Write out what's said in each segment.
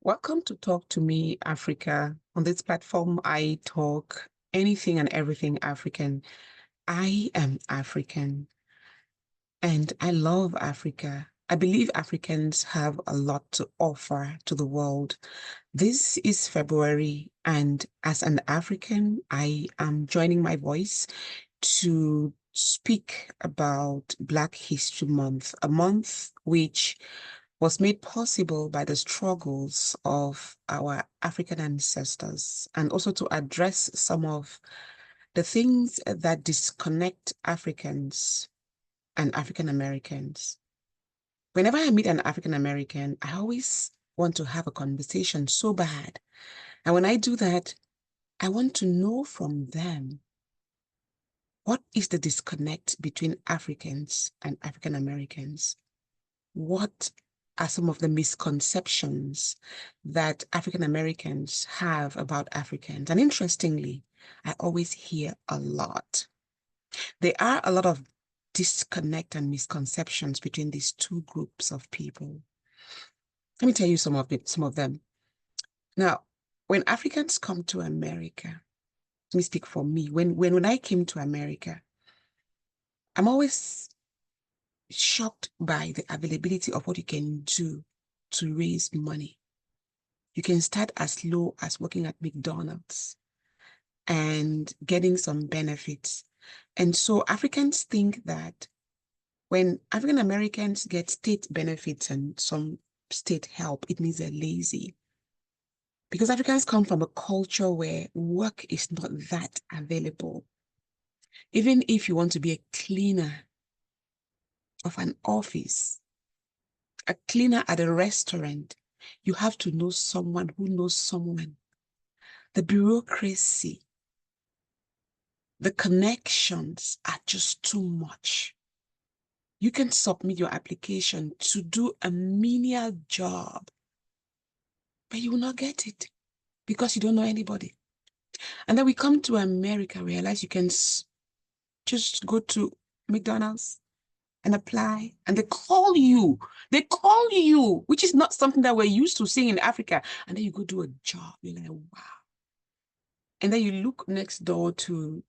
Welcome to Talk to Me Africa. On this platform, I talk anything and everything African. I am African and I love Africa. I believe Africans have a lot to offer to the world. This is February, and as an African, I am joining my voice to speak about Black History Month, a month which was made possible by the struggles of our African ancestors, and also to address some of the things that disconnect Africans and African Americans. Whenever I meet an African American, I always want to have a conversation so bad. And when I do that, I want to know from them, what is the disconnect between Africans and African Americans? What are some of the misconceptions that African Americans have about Africans? And interestingly, I always hear a lot. There are a lot of disconnect and misconceptions between these two groups of people. Let me tell you some of them. Now, when Africans come to America, let me speak for me. When I came to America, I'm always shocked by the availability of what you can do to raise money. You can start as low as working at McDonald's and getting some benefits. And so Africans think that when African Americans get state benefits and some state help, it means they're lazy. Because Africans come from a culture where work is not that available. Even if you want to be a cleaner of an office, a cleaner at a restaurant, you have to know someone who knows someone. The bureaucracy, the connections are just too much. You can submit your application to do a menial job, but you will not get it because you don't know anybody. And then we come to America, realize you can just go to McDonald's and apply, and they call you, which is not something that we're used to seeing in Africa. And then you go do a job, you're like, wow. And then you look next door to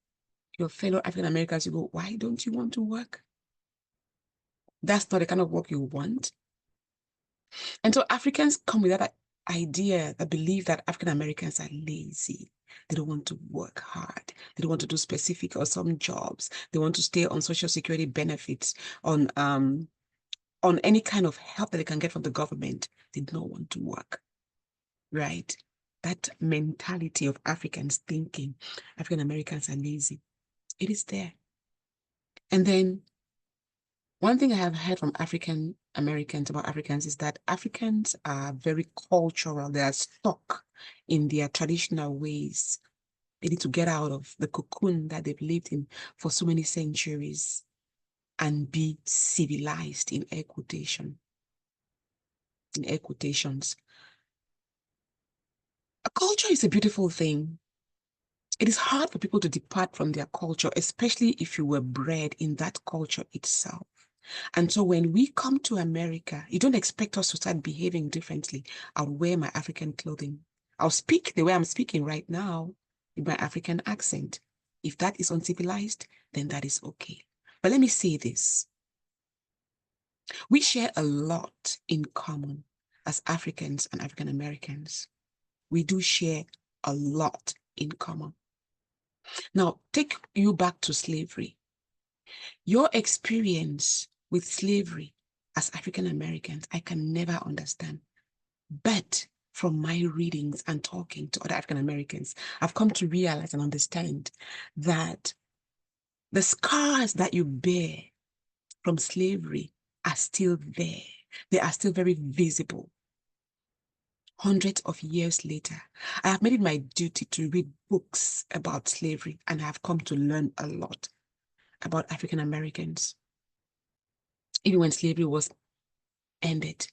your fellow African Americans, you go, why don't you want to work? That's not the kind of work you want. And so Africans come with that idea, that belief that African Americans are lazy. They don't want to work hard. They don't want to do specific or some jobs. They want to stay on Social Security benefits, on any kind of help that they can get from the government. They don't want to work, right? That mentality of Africans thinking African Americans are lazy, it is there. And then one thing I have heard from African Americans about Africans is that Africans are very cultural. They are stuck in their traditional ways. They need to get out of the cocoon that they've lived in for so many centuries and be civilized, in air quotation. In air quotations. A culture is a beautiful thing. It is hard for people to depart from their culture, especially if you were bred in that culture itself. And so when we come to America, you don't expect us to start behaving differently. I'll wear my African clothing. I'll speak the way I'm speaking right now with my African accent. If that is uncivilized, then that is okay. But let me say this. We share a lot in common as Africans and African Americans. We do share a lot in common. Now, take you back to slavery. Your experience with slavery as African Americans, I can never understand. But from my readings and talking to other African Americans, I've come to realize and understand that the scars that you bear from slavery are still there. They are still very visible. Hundreds of years later, I have made it my duty to read books about slavery, and I have come to learn a lot about African Americans. Even when slavery was ended,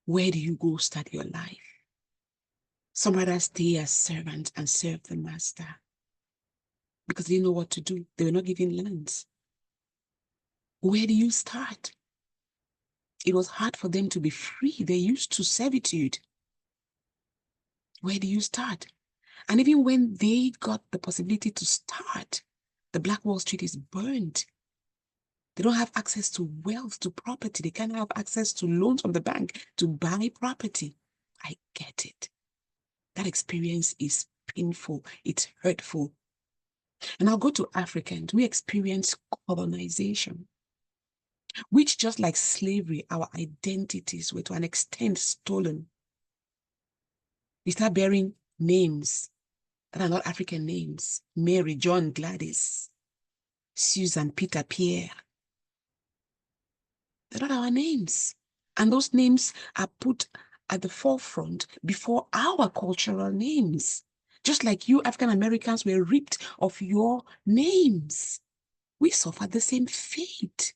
where do you go start your life? Some rather stay as servants and serve the master because they didn't know what to do. They were not given lands. Where do you start? It was hard for them to be free. They're used to servitude. Where do you start? And even when they got the possibility to start, the Black Wall Street is burned. They don't have access to wealth, to property. They can't have access to loans from the bank to buy property. I get it. That experience is painful. It's hurtful. And I'll go to Africans. We experience colonization, which, just like slavery, our identities were to an extent stolen. We start bearing names that are not African names. Mary, John, Gladys, Susan, Peter, Pierre. They're not our names. And those names are put at the forefront before our cultural names. Just like you African Americans were ripped of your names. We suffered the same fate.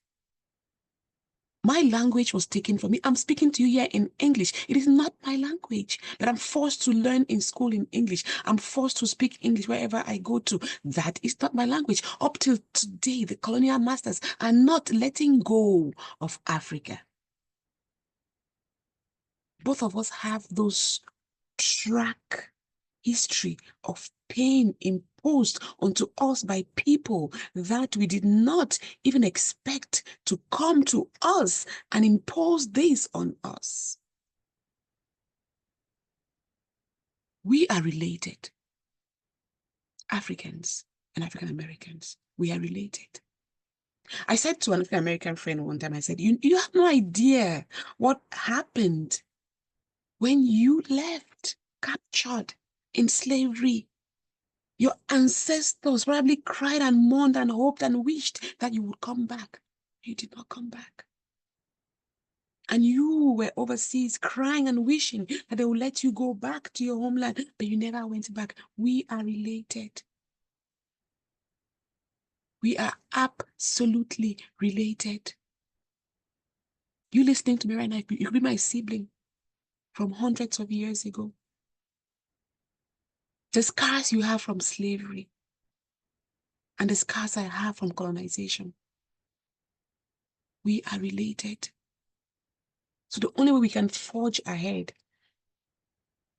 My language was taken from me. I'm speaking to you here in English. It is not my language, but I'm forced to learn in school in English. I'm forced to speak English wherever I go to. That is not my language. Up till today, the colonial masters are not letting go of Africa. Both of us have those track history of pain imposed onto us by people that we did not even expect to come to us and impose this on us. We are related. Africans and African Americans, we are related. I said to an African American friend one time, I said, you have no idea what happened when you left, captured in slavery. Your ancestors probably cried and mourned and hoped and wished that you would come back. You did not come back. And you were overseas crying and wishing that they would let you go back to your homeland, but you never went back. We are related. We are absolutely related. You listening to me right now, you could be my sibling from hundreds of years ago. The scars you have from slavery and the scars I have from colonization. We are related. So the only way we can forge ahead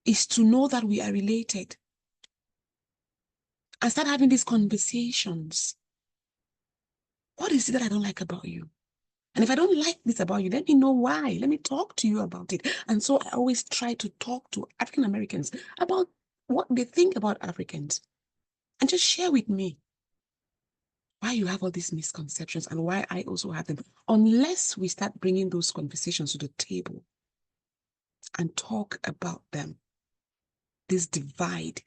is to know that we are related and start having these conversations. What is it that I don't like about you? And if I don't like this about you, let me know why. Let me talk to you about it. And so I always try to talk to African Americans about what they think about Africans and just share with me why you have all these misconceptions and why I also have them. Unless we start bringing those conversations to the table and talk about them, this divide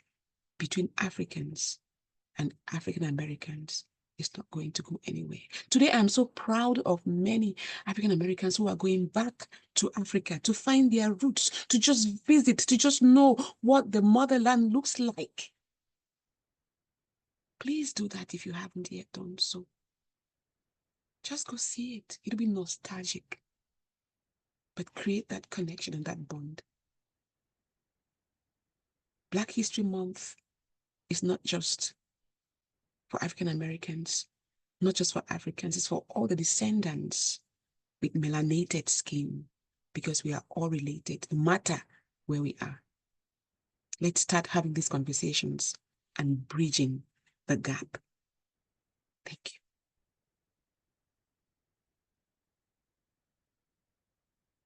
between Africans and African Americans is not going to go anywhere. Today, I'm so proud of many African Americans who are going back to Africa to find their roots, to just visit, to just know what the motherland looks like. Please do that if you haven't yet done so. Just go see it. It'll be nostalgic, but create that connection and that bond. Black History Month is not just for African Americans, not just for Africans, it's for all the descendants with melanated skin, because we are all related, no matter where we are. Let's start having these conversations and bridging the gap. Thank you.